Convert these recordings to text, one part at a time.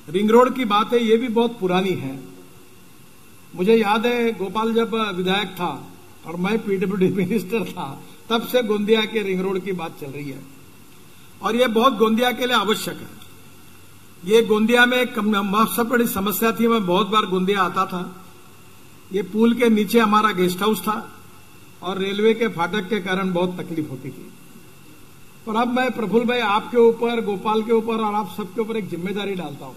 Ring road की बात है, ये भी बहुत पुरानी है। मुझे याद है गोपाल जब विधायक था और मैं पीडब्ल्यूडी मिनिस्टर था, तब से गोंदिया के रिंग रोड की बात चल रही है और ये बहुत गोंदिया के लिए आवश्यक है। ये गोंदिया में सबसे बड़ी समस्या थी, मैं बहुत बार गोंदिया आता था। ये पुल के नीचे हमारा गेस्ट हाउस था और रेलवे के फाटक के कारण बहुत तकलीफ होती थी। पर अब मैं प्रफुल्ल भाई आपके ऊपर, गोपाल के ऊपर और आप सबके ऊपर एक जिम्मेदारी डालता हूं।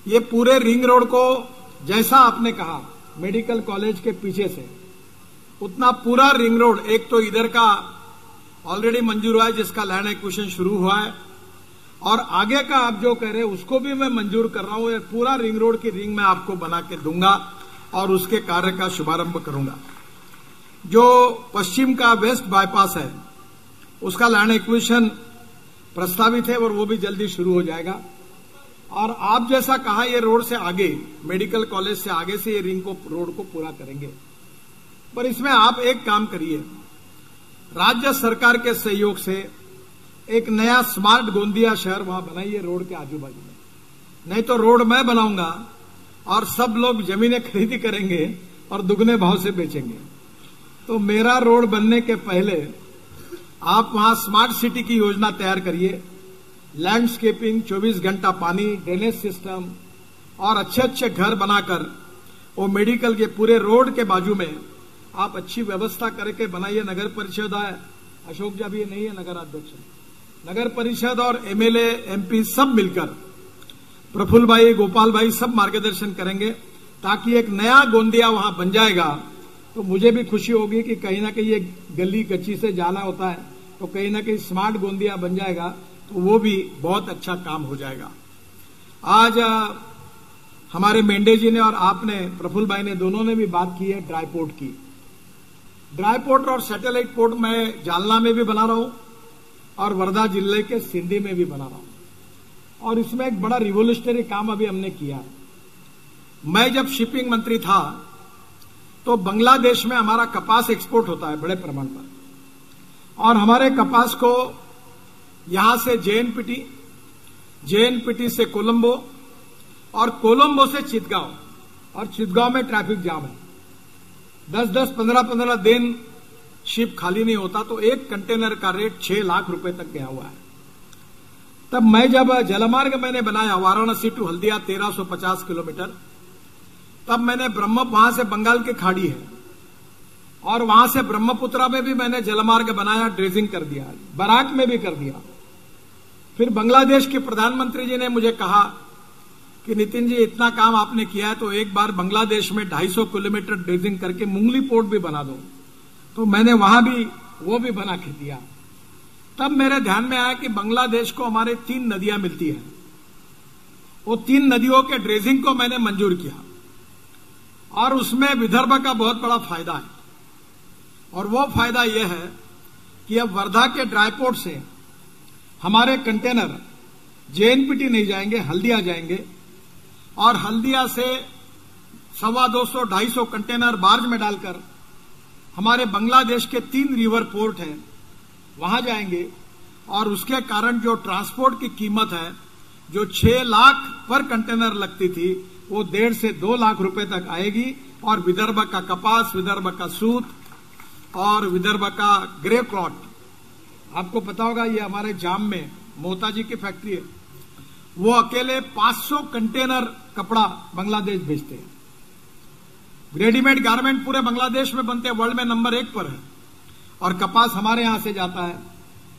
ये पूरे रिंग रोड को जैसा आपने कहा मेडिकल कॉलेज के पीछे से, उतना पूरा रिंग रोड, एक तो इधर का ऑलरेडी मंजूर हुआ है जिसका लैंड एक्विजिशन शुरू हुआ है, और आगे का आप जो कह रहे हैं उसको भी मैं मंजूर कर रहा हूं। पूरा रिंग रोड की रिंग मैं आपको बना के दूंगा और उसके कार्य का शुभारंभ करूंगा। जो पश्चिम का वेस्ट बाईपास है उसका लैंड एक्विजिशन प्रस्तावित है और वो भी जल्दी शुरू हो जाएगा। और आप जैसा कहा, ये रोड से आगे, मेडिकल कॉलेज से आगे से ये रिंग को, रोड को पूरा करेंगे। पर इसमें आप एक काम करिए, राज्य सरकार के सहयोग से एक नया स्मार्ट गोंदिया शहर वहां बनाइए रोड के आजू बाजू में। नहीं तो रोड मैं बनाऊंगा और सब लोग जमीनें खरीदी करेंगे और दुगने भाव से बेचेंगे। तो मेरा रोड बनने के पहले आप वहां स्मार्ट सिटी की योजना तैयार करिए, लैंडस्केपिंग, 24 घंटा पानी, ड्रेनेज सिस्टम और अच्छे अच्छे घर बनाकर वो मेडिकल के पूरे रोड के बाजू में आप अच्छी व्यवस्था करके बनाइए। नगर परिषद है, अशोक जी भी नहीं है नगर अध्यक्ष, नगर परिषद और एमएलए एमपी सब मिलकर, प्रफुल्ल भाई, गोपाल भाई सब मार्गदर्शन करेंगे ताकि एक नया गोंदिया वहां बन जाएगा। तो मुझे भी खुशी होगी कि कहीं ना कहीं ये गली कच्ची से जाना होता है तो कहीं ना कहीं स्मार्ट गोंदिया बन जाएगा, तो वो भी बहुत अच्छा काम हो जाएगा। आज हमारे मेंढे जी ने और आपने, प्रफुल्ल भाई ने, दोनों ने भी बात की है ड्राई पोर्ट की। ड्राई पोर्ट और सैटेलाइट पोर्ट मैं जालना में भी बना रहा हूं और वर्धा जिले के सिंधी में भी बना रहा हूं और इसमें एक बड़ा रिवोल्यूशनरी काम अभी हमने किया है। मैं जब शिपिंग मंत्री था तो बांग्लादेश में हमारा कपास एक्सपोर्ट होता है बड़े प्रमाण पर, और हमारे कपास को यहां से जेएनपीटी, जेएनपीटी से कोलंबो और कोलंबो से चितगांव, और चितगांव में ट्रैफिक जाम है। 10-10, 15-15 दिन शिप खाली नहीं होता, तो एक कंटेनर का रेट 6 लाख रुपए तक गया हुआ है। तब मैं जब जलमार्ग मैंने बनाया वाराणसी टू हल्दिया 1350 किलोमीटर, तब मैंने वहां से बंगाल की खाड़ी है और वहां से ब्रह्मपुत्रा में भी मैंने जलमार्ग बनाया, ड्रेजिंग कर दिया, बराक में भी कर दिया। फिर बांग्लादेश के प्रधानमंत्री जी ने मुझे कहा कि नितिन जी इतना काम आपने किया है तो एक बार बांग्लादेश में 250 किलोमीटर ड्रेजिंग करके मुंगली पोर्ट भी बना दो। तो मैंने वहां भी वो भी बना के दिया। तब मेरे ध्यान में आया कि बांग्लादेश को हमारे 3 नदियां मिलती हैं, वो 3 नदियों के ड्रेजिंग को मैंने मंजूर किया और उसमें विदर्भ का बहुत बड़ा फायदा है। और वो फायदा यह है कि अब वर्धा के ड्राईपोर्ट से हमारे कंटेनर जेएनपीटी नहीं जाएंगे, हल्दिया जाएंगे, और हल्दिया से 250-250 कंटेनर बार्ज में डालकर हमारे बांग्लादेश के 3 रिवर पोर्ट हैं वहां जाएंगे। और उसके कारण जो ट्रांसपोर्ट की कीमत है, जो 6 लाख पर कंटेनर लगती थी, वो 1.5 से 2 लाख रुपए तक आएगी। और विदर्भ का कपास, विदर्भ का सूत और विदर्भ का ग्रे क्लॉथ, आपको पता होगा ये हमारे जाम में मोहता जी की फैक्ट्री है, वो अकेले 500 कंटेनर कपड़ा बांग्लादेश भेजते हैं। रेडीमेड गारमेंट पूरे बांग्लादेश में बनते हैं, वर्ल्ड में नंबर 1 पर है, और कपास हमारे यहां से जाता है।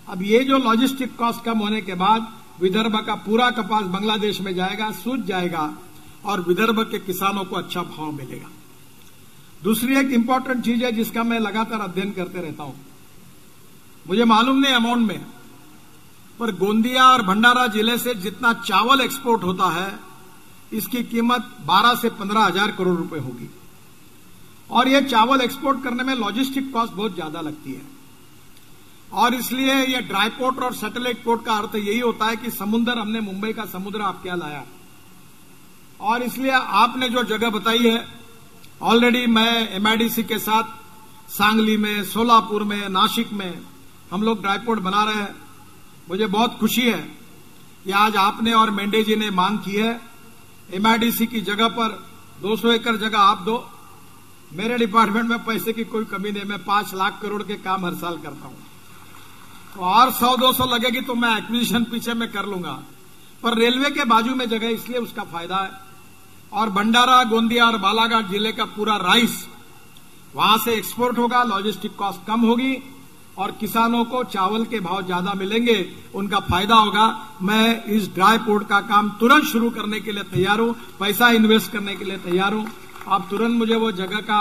अब ये जो लॉजिस्टिक कॉस्ट कम होने के बाद विदर्भ का पूरा कपास बांग्लादेश में जाएगा, सूझ जाएगा और विदर्भ के किसानों को अच्छा भाव मिलेगा। दूसरी एक इंपॉर्टेंट चीज है जिसका मैं लगातार अध्ययन करते रहता हूं, मुझे मालूम नहीं अमाउंट में, पर गोंदिया और भंडारा जिले से जितना चावल एक्सपोर्ट होता है, इसकी कीमत 12 से 15 हजार करोड़ रुपए होगी। और ये चावल एक्सपोर्ट करने में लॉजिस्टिक कॉस्ट बहुत ज्यादा लगती है, और इसलिए ये ड्राई पोर्ट और सैटेलाइट पोर्ट का अर्थ यही होता है कि समुद्र, हमने मुंबई का समुद्र आपके यहां लाया, और इसलिए आपने जो जगह बताई है, ऑलरेडी मैं एमआईडीसी के साथ सांगली में, सोलापुर में, नासिक में हम लोग ड्राई पोर्ट बना रहे हैं। मुझे बहुत खुशी है कि आज आपने और मेंढे जी ने मांग की है एमआईडीसी की जगह पर 200 एकड़ जगह आप दो। मेरे डिपार्टमेंट में पैसे की कोई कमी नहीं, मैं 5 लाख करोड़ के काम हर साल करता हूं, तो और 100-200 लगेगी तो मैं एक्विजिशन पीछे में कर लूंगा, पर रेलवे के बाजू में जगह इसलिए उसका फायदा है। और भंडारा, गोंदिया और बालाघाट जिले का पूरा राइस वहां से एक्सपोर्ट होगा, लॉजिस्टिक कॉस्ट कम होगी और किसानों को चावल के भाव ज्यादा मिलेंगे, उनका फायदा होगा। मैं इस ड्राई पोर्ट का काम तुरंत शुरू करने के लिए तैयार हूं, पैसा इन्वेस्ट करने के लिए तैयार हूं। आप तुरंत मुझे वो जगह का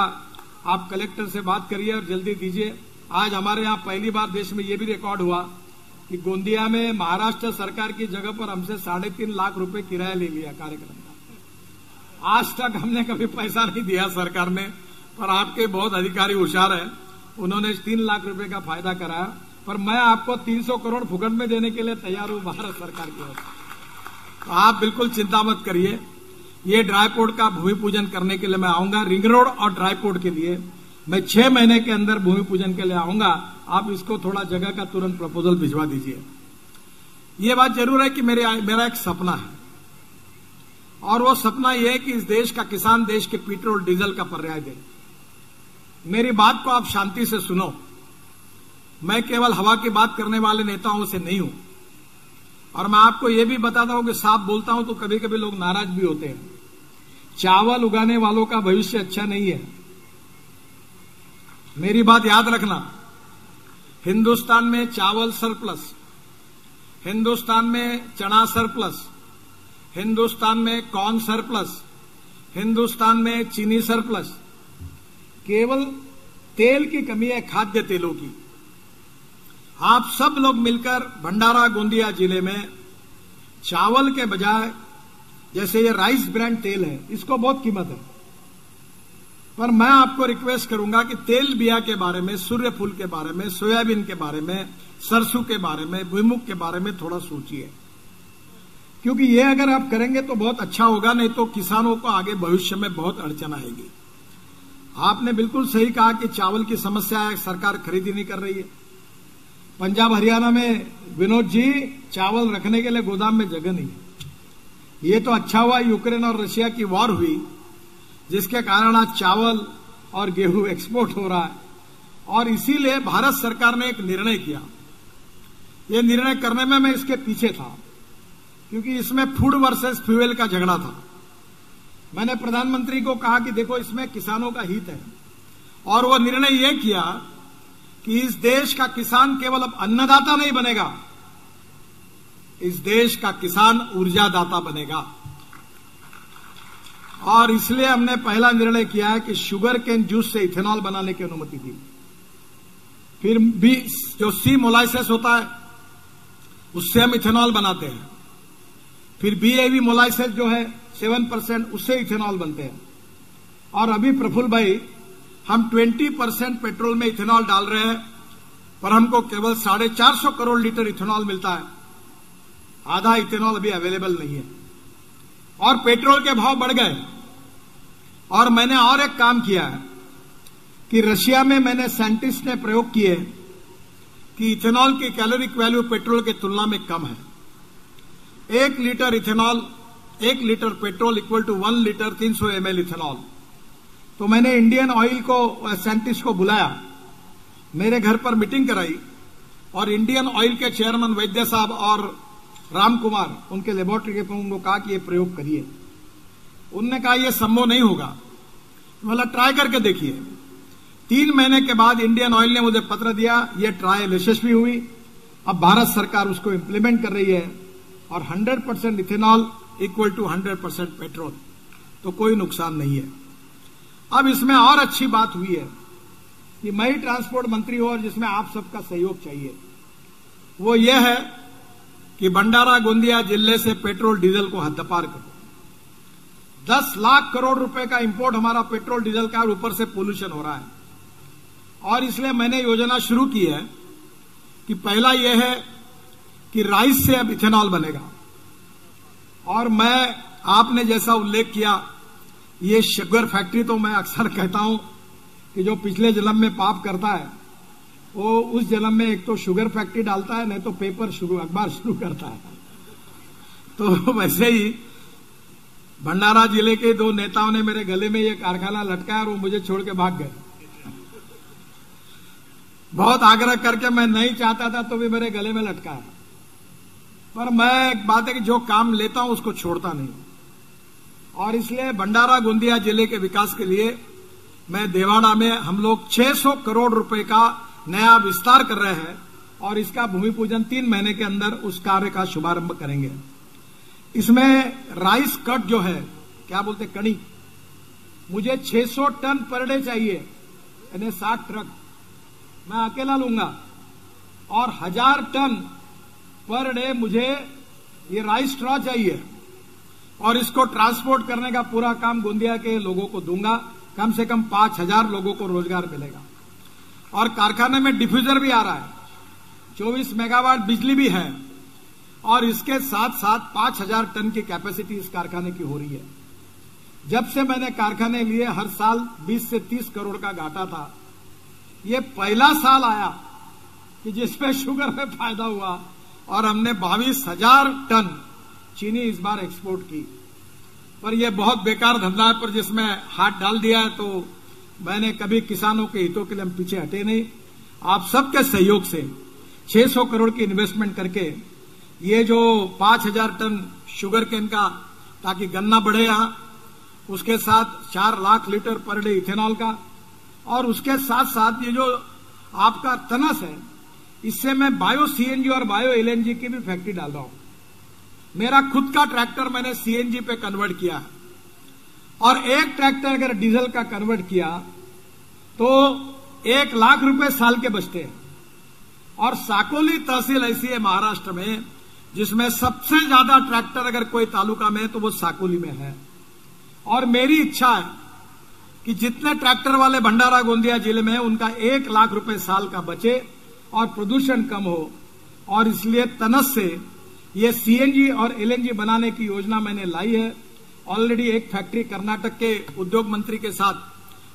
आप कलेक्टर से बात करिए और जल्दी दीजिए। आज हमारे यहां पहली बार देश में ये भी रिकॉर्ड हुआ कि गोंदिया में महाराष्ट्र सरकार की जगह पर हमसे 3.5 लाख रुपए किराया ले लिया कार्यक्रम का। आज तक हमने कभी पैसा नहीं दिया सरकार ने, पर आपके बहुत अधिकारी होशियार हैं, उन्होंने 3 लाख रुपए का फायदा कराया। पर मैं आपको 300 करोड़ फुकट में देने के लिए तैयार हूं भारत सरकार की ओर से, तो आप बिल्कुल चिंता मत करिए। ये ड्राई पोर्ट का भूमि पूजन करने के लिए मैं आऊंगा। रिंग रोड और ड्राई पोर्ट के लिए मैं 6 महीने के अंदर भूमि पूजन के लिए आऊंगा। आप इसको थोड़ा जगह का तुरंत प्रपोजल भिजवा दीजिए। ये बात जरूर है कि मेरा एक सपना है, और वो सपना यह है कि इस देश का किसान देश के पेट्रोल डीजल का पर्याय दे। मेरी बात को आप शांति से सुनो। मैं केवल हवा की बात करने वाले नेताओं से नहीं हूं, और मैं आपको यह भी बताता हूं कि साफ बोलता हूं तो कभी कभी लोग नाराज भी होते हैं। चावल उगाने वालों का भविष्य अच्छा नहीं है, मेरी बात याद रखना। हिंदुस्तान में चावल सरप्लस, हिंदुस्तान में चना सरप्लस, हिंदुस्तान में कॉर्न सरप्लस, हिंदुस्तान में चीनी सरप्लस। केवल तेल की कमी है, खाद्य तेलों की। आप सब लोग मिलकर भंडारा गोंदिया जिले में चावल के बजाय, जैसे ये राइस ब्रांड तेल है, इसको बहुत कीमत है, पर मैं आपको रिक्वेस्ट करूंगा कि तेल बिया के बारे में, सूर्यफूल के बारे में, सोयाबीन के बारे में, सरसों के बारे में, भुईमुख के बारे में थोड़ा सोचिए, क्योंकि ये अगर आप करेंगे तो बहुत अच्छा होगा, नहीं तो किसानों को आगे भविष्य में बहुत अड़चन आएगी। आपने बिल्कुल सही कहा कि चावल की समस्या है, सरकार खरीदी नहीं कर रही है। पंजाब हरियाणा में विनोद जी चावल रखने के लिए गोदाम में जगह नहीं है। ये तो अच्छा हुआ यूक्रेन और रशिया की वॉर हुई, जिसके कारण आज चावल और गेहूं एक्सपोर्ट हो रहा है, और इसीलिए भारत सरकार ने एक निर्णय किया। ये निर्णय करने में मैं इसके पीछे था, क्योंकि इसमें फूड वर्सेस फ्यूल का झगड़ा था। मैंने प्रधानमंत्री को कहा कि देखो इसमें किसानों का हित है, और वो निर्णय ये किया कि इस देश का किसान केवल अब अन्नदाता नहीं बनेगा, इस देश का किसान ऊर्जादाता बनेगा। और इसलिए हमने पहला निर्णय किया है कि शुगर केन जूस से इथेनॉल बनाने की अनुमति दी। फिर भी जो सी मोलाइसेस होता है उससे हम इथेनॉल बनाते हैं। फिर बीएवी मोलाइसेस जो है 7%, उससे इथेनॉल बनते हैं। और अभी प्रफुल्ल भाई, हम 20% पेट्रोल में इथेनॉल डाल रहे हैं, पर हमको केवल 450 करोड़ लीटर इथेनॉल मिलता है। आधा इथेनॉल अभी अवेलेबल नहीं है, और पेट्रोल के भाव बढ़ गए। और मैंने और एक काम किया है कि रशिया में मैंने साइंटिस्ट ने प्रयोग किए कि इथेनॉल की कैलोरिक वैल्यू पेट्रोल की तुलना में कम है। 1 litre ethanol, 1 litre petrol equal to 1 litre 300 ml ethanol. तो मैंने इंडियन ऑयल को, साइंटिस्ट को बुलाया, मेरे घर पर मीटिंग कराई, और इंडियन ऑयल के चेयरमैन वैद्य साहब और राम कुमार, उनके लेबोरेटरी के प्रमुख को कहा कि ये प्रयोग करिए। उनने कहा यह संभव नहीं होगा, बोला ट्राई करके देखिए। 3 महीने के बाद इंडियन ऑयल ने मुझे पत्र दिया, यह ट्रायल यशस्वी हुई। अब भारत सरकार उसको इंप्लीमेंट कर रही है, और 100% इथेनॉल इक्वल टू 100% पेट्रोल, तो कोई नुकसान नहीं है। अब इसमें और अच्छी बात हुई है कि मैं ही ट्रांसपोर्ट मंत्री हूं, और जिसमें आप सबका सहयोग चाहिए, वो ये है कि भंडारा गोंदिया जिले से पेट्रोल डीजल को हद्दपार करो। 10 लाख करोड़ रुपए का इंपोर्ट हमारा पेट्रोल डीजल का, और ऊपर से पोल्यूशन हो रहा है। और इसलिए मैंने योजना शुरू की है कि पहला यह है कि राइस से अब इथेनॉल बनेगा। और मैं, आपने जैसा उल्लेख किया, ये शुगर फैक्ट्री, तो मैं अक्सर कहता हूं कि जो पिछले जन्म में पाप करता है वो उस जन्म में एक तो शुगर फैक्ट्री डालता है, नहीं तो पेपर शुरू, अखबार शुरू करता है। तो वैसे ही भंडारा जिले के दो नेताओं ने मेरे गले में ये कारखाना लटकाया और वो मुझे छोड़ के भाग गए। बहुत आग्रह करके मैं नहीं चाहता था तो भी मेरे गले में लटकाया। पर मैं एक बात है कि जो काम लेता हूं उसको छोड़ता नहीं, और इसलिए भंडारा गोंदिया जिले के विकास के लिए मैं देवाड़ा में हम लोग 600 करोड़ रुपए का नया विस्तार कर रहे हैं और इसका भूमि पूजन 3 महीने के अंदर उस कार्य का शुभारंभ करेंगे। इसमें राइस कट जो है, क्या बोलते कड़ी, मुझे 600 टन पर डे चाहिए, यानी 60 ट्रक मैं अकेला लूंगा, और 1000 टन पर डे मुझे ये राइस स्ट्रॉ चाहिए, और इसको ट्रांसपोर्ट करने का पूरा काम गोंदिया के लोगों को दूंगा। कम से कम 5000 लोगों को रोजगार मिलेगा। और कारखाने में डिफ्यूजर भी आ रहा है, 24 मेगावाट बिजली भी है, और इसके साथ साथ 5000 टन की कैपेसिटी इस कारखाने की हो रही है। जब से मैंने कारखाने लिए हर साल 20 से 30 करोड़ का घाटा था। ये पहला साल आया कि जिसमें शुगर में फायदा हुआ और हमने 22,000 टन चीनी इस बार एक्सपोर्ट की। पर यह बहुत बेकार धंधा है, पर जिसमें हाथ डाल दिया है तो मैंने कभी किसानों के हितों के लिए हम पीछे हटे नहीं। आप सबके सहयोग से 600 करोड़ की इन्वेस्टमेंट करके ये जो 5000 टन शुगर केन का, ताकि गन्ना बढ़े यहां, उसके साथ 4 lakh litre per day ethanol का, और उसके साथ साथ ये जो आपका तनस है, इससे मैं बायो सीएनजी और बायो एलएनजी की भी फैक्ट्री डाल रहा हूं। मेरा खुद का ट्रैक्टर मैंने सीएनजी पे कन्वर्ट किया, और एक ट्रैक्टर अगर डीजल का कन्वर्ट किया तो 1 लाख रुपए साल के बचते हैं। और साकोली तहसील ऐसी है महाराष्ट्र में जिसमें सबसे ज्यादा ट्रैक्टर अगर कोई तालुका में है तो वो साकोली में है। और मेरी इच्छा है कि जितने ट्रैक्टर वाले भंडारा गोंदिया जिले में है उनका 1 लाख रुपए साल का बचे और प्रदूषण कम हो। और इसलिए तनस से ये सीएनजी और एलएनजी बनाने की योजना मैंने लाई है। ऑलरेडी एक फैक्ट्री कर्नाटक के उद्योग मंत्री के साथ,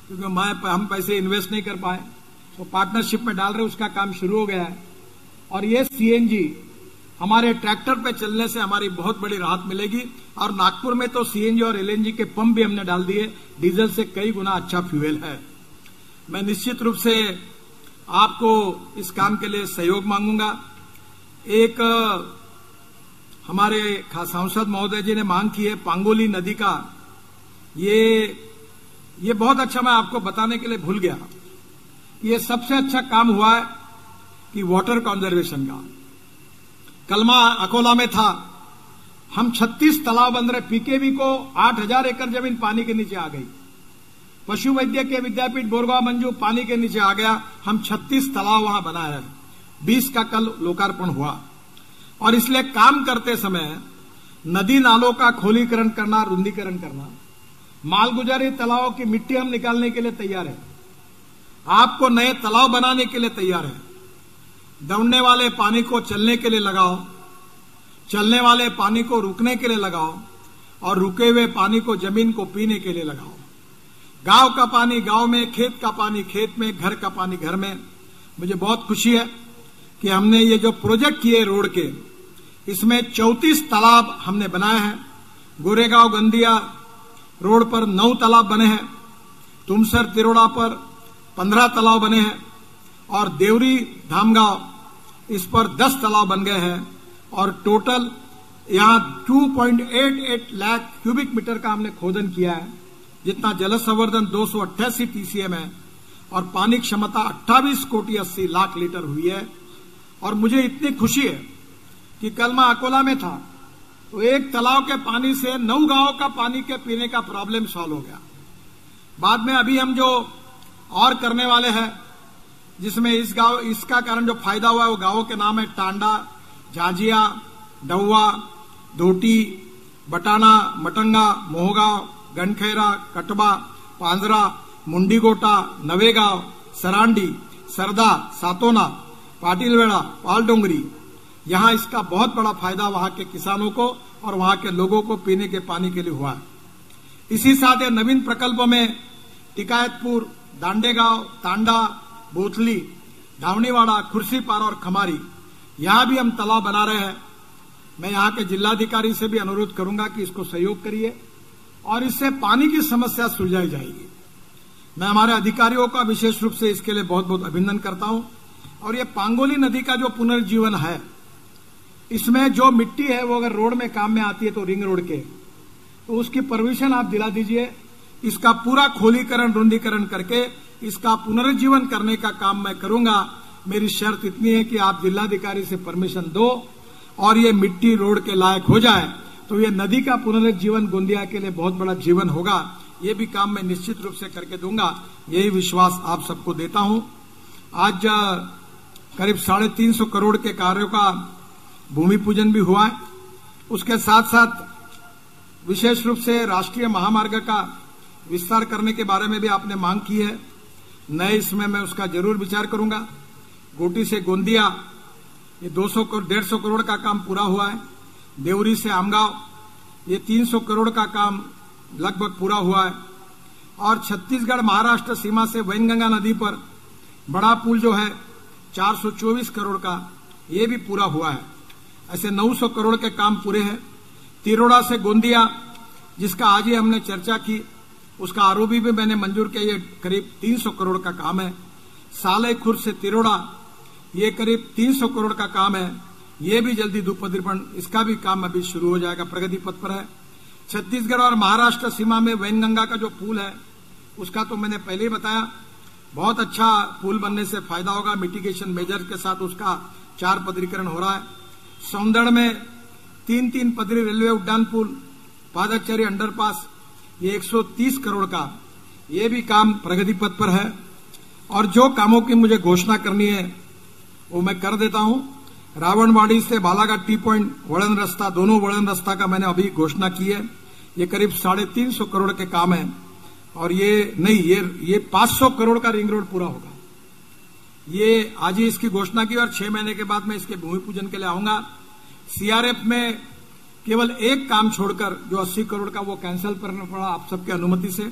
क्योंकि हम पैसे इन्वेस्ट नहीं कर पाए, तो पार्टनरशिप में डाल रहे, उसका काम शुरू हो गया है। और ये सीएनजी हमारे ट्रैक्टर पे चलने से हमारी बहुत बड़ी राहत मिलेगी। और नागपुर में तो सीएनजी और एलएनजी के पंप भी हमने डाल दिए, डीजल से कई गुना अच्छा फ्यूल है। मैं निश्चित रूप से आपको इस काम के लिए सहयोग मांगूंगा। एक हमारे सांसद महोदय जी ने मांग की है पांगोली नदी का, ये बहुत अच्छा, मैं आपको बताने के लिए भूल गया। ये सबसे अच्छा काम हुआ है कि वाटर कंजर्वेशन का। कलमा अकोला में था, हम 36 तालाब बन रहे, पीकेवी को 8000 एकड़ जमीन पानी के नीचे आ गई। पशु वैद्य के विद्यापीठ बोरगांव मंजू पानी के नीचे आ गया। हम 36 तालाब वहां बनाए हैं, 20 का कल लोकार्पण हुआ। और इसलिए काम करते समय नदी नालों का खोलीकरण करना, रुंदीकरण करना, मालगुजारी तालाबों की मिट्टी हम निकालने के लिए तैयार है, आपको नए तालाब बनाने के लिए तैयार है। दौड़ने वाले पानी को चलने के लिए लगाओ, चलने वाले पानी को रुकने के लिए लगाओ, और रुके हुए पानी को जमीन को पीने के लिए लगाओ। गांव का पानी गांव में, खेत का पानी खेत में, घर का पानी घर में। मुझे बहुत खुशी है कि हमने ये जो प्रोजेक्ट किए रोड के, इसमें 34 तालाब हमने बनाए हैं। गोरेगांव गंदिया रोड पर 9 तालाब बने हैं, तुमसर तिरोड़ा पर 15 तालाब बने हैं, और देवरी धामगांव इस पर 10 तालाब बन गए हैं। और टोटल यहां 2.88 लाख क्यूबिक मीटर का हमने खोदन किया है, जितना जल संवर्धन 288 टीसीएम है, और पानी क्षमता 28 कोटि 80 लाख लीटर हुई है। और मुझे इतनी खुशी है कि कल मैं अकोला में था तो एक तालाब के पानी से 9 गांवों का पानी के पीने का प्रॉब्लम सॉल्व हो गया। बाद में अभी हम जो और करने वाले हैं, जिसमें इसका कारण जो फायदा हुआ है वो गांवों के नाम है टांडा, झाजिया, डौवा, धोटी, बटाना, मटंगा, मोहगांव, गणखैरा, कटबा, पांजरा, मुंडीगोटा, नवेगांव, सरांडी, सरदा, सातोना, पाटिलवेड़ा, पालडोंगरी। यहां इसका बहुत बड़ा फायदा वहां के किसानों को और वहां के लोगों को पीने के पानी के लिए हुआ है। इसी साथ ये नवीन प्रकल्पों में टिकायतपुर, दांडेगांव, तांडा, बोथली, धावनीवाड़ा, खुर्सीपार और खमारी, यहां भी हम तालाब बना रहे हैं। मैं यहाँ के जिलाधिकारी से भी अनुरोध करूंगा कि इसको सहयोग करिए और इससे पानी की समस्या सुलझाई जाएगी। मैं हमारे अधिकारियों का विशेष रूप से इसके लिए बहुत बहुत अभिनंदन करता हूं। और ये पांगोली नदी का जो पुनर्जीवन है, इसमें जो मिट्टी है वो अगर रोड में काम में आती है तो रिंग रोड के, तो उसकी परमिशन आप दिला दीजिए। इसका पूरा खोलीकरण रुंदीकरण करके इसका पुनर्जीवन करने का काम मैं करूंगा। मेरी शर्त इतनी है कि आप जिलाधिकारी से परमिशन दो और ये मिट्टी रोड के लायक हो जाए, तो ये नदी का पुनर्जीवन गोंदिया के लिए बहुत बड़ा जीवन होगा। ये भी काम मैं निश्चित रूप से करके दूंगा, यही विश्वास आप सबको देता हूं। आज करीब 350 करोड़ के कार्यों का भूमि पूजन भी हुआ है। उसके साथ साथ विशेष रूप से राष्ट्रीय महामार्ग का विस्तार करने के बारे में भी आपने मांग की है। नए इसमें मैं उसका जरूर विचार करूंगा। गोटी से गोंदिया ये 150 करोड़ का काम पूरा हुआ है। देवरी से आमगांव ये 300 करोड़ का काम लगभग पूरा हुआ है। और छत्तीसगढ़ महाराष्ट्र सीमा से वैनगंगा नदी पर बड़ा पुल जो है 424 करोड़ का, ये भी पूरा हुआ है। ऐसे 900 करोड़ के काम पूरे हैं। तिरोड़ा से गोंदिया, जिसका आज ही हमने चर्चा की, उसका आरओबी भी मैंने मंजूर किया, ये करीब 300 करोड़ का काम है। साले खुर्द से तिरोड़ा ये करीब 300 करोड़ का काम है। ये भी जल्दी दुपदरीपण, इसका भी काम अभी शुरू हो जाएगा, प्रगति पथ पर है। छत्तीसगढ़ और महाराष्ट्र सीमा में वैनगंगा का जो पुल है, उसका तो मैंने पहले ही बताया, बहुत अच्छा पुल बनने से फायदा होगा। मिटिगेशन मेजर के साथ उसका 4 पदरीकरण हो रहा है। सौंदड़ में 3 पदरी रेलवे उड्डान पुल, पादचारी अंडरपास, ये 130 करोड़ का, ये भी काम प्रगति पथ पर है। और जो कामों की मुझे घोषणा करनी है वो मैं कर देता हूं। रावणवाड़ी से बालाघाट टी पॉइंट वड़न रास्ता, दोनों वड़न रास्ता का मैंने अभी घोषणा की है। ये करीब 350 करोड़ के काम है। और ये 500 करोड़ का रिंग रोड पूरा होगा। ये आज ही इसकी घोषणा की और 6 महीने के बाद मैं इसके भूमि पूजन के लिए आऊंगा। सीआरएफ में केवल एक काम छोड़कर जो 80 करोड़ का, वो कैंसिल करना पड़ा आप सबके अनुमति से।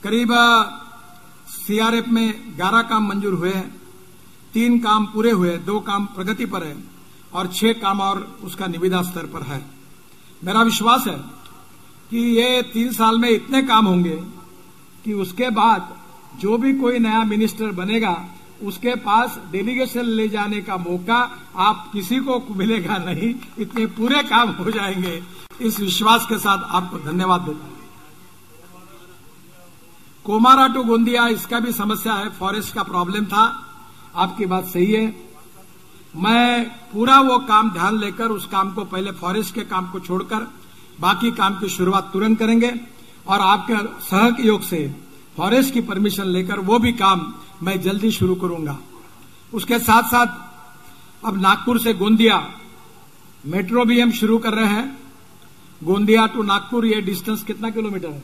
करीब सीआरएफ में 11 काम मंजूर हुए हैं, 3 काम पूरे हुए, 2 काम प्रगति पर है और 6 काम और उसका निविदा स्तर पर है। मेरा विश्वास है कि ये 3 साल में इतने काम होंगे कि उसके बाद जो भी कोई नया मिनिस्टर बनेगा उसके पास डेलीगेशन ले जाने का मौका आप किसी को मिलेगा नहीं, इतने पूरे काम हो जाएंगे। इस विश्वास के साथ आपको धन्यवाद देता हूं। कोमारा टू गोंदिया, इसका भी समस्या है, फॉरेस्ट का प्रॉब्लम था, आपकी बात सही है। मैं पूरा वो काम ध्यान लेकर उस काम को, पहले फॉरेस्ट के काम को छोड़कर बाकी काम की शुरुआत तुरंत करेंगे और आपके सहयोग से फॉरेस्ट की परमिशन लेकर वो भी काम मैं जल्दी शुरू करूंगा। उसके साथ साथ अब नागपुर से गोंदिया मेट्रो भी हम शुरू कर रहे हैं। गोंदिया टू नागपुर, ये डिस्टेंस कितना किलोमीटर है?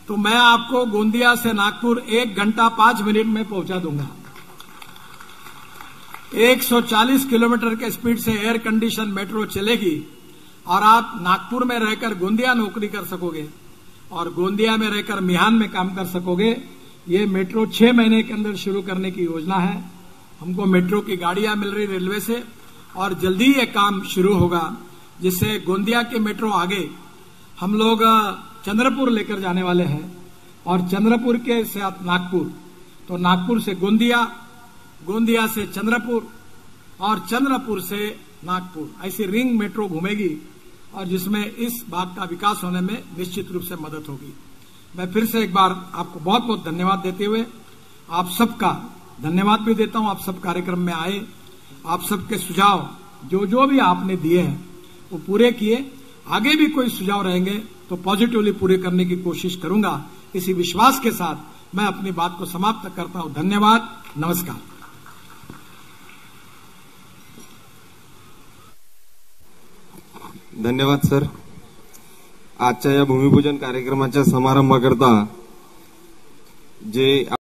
तो मैं आपको गोंदिया से नागपुर 1 घंटा 5 मिनट में पहुंचा दूंगा। 140 किलोमीटर के स्पीड से एयर कंडीशन मेट्रो चलेगी और आप नागपुर में रहकर गोंदिया नौकरी कर सकोगे और गोंदिया में रहकर मिहान में काम कर सकोगे। ये मेट्रो 6 महीने के अंदर शुरू करने की योजना है। हमको मेट्रो की गाड़ियां मिल रही रेलवे से और जल्दी ये काम शुरू होगा, जिससे गोंदिया के मेट्रो आगे हम लोग चंद्रपुर लेकर जाने वाले हैं और चंद्रपुर के साथ नागपुर, तो नागपुर से गोंदिया, गोंदिया से चंद्रपुर और चंद्रपुर से नागपुर, ऐसी रिंग मेट्रो घूमेगी और जिसमें इस भाग का विकास होने में निश्चित रूप से मदद होगी। मैं फिर से एक बार आपको बहुत बहुत धन्यवाद देते हुए आप सबका धन्यवाद भी देता हूं। आप सब कार्यक्रम में आए, आप सबके सुझाव जो भी आपने दिए हैं वो पूरे किए। आगे भी कोई सुझाव रहेंगे तो पॉजिटिवली पूरे करने की कोशिश करूंगा। इसी विश्वास के साथ मैं अपनी बात को समाप्त करता हूं। धन्यवाद, नमस्कार। धन्यवाद सर। आजच्या या भूमिपूजन कार्यक्रमाच्या समारंभाकरता जे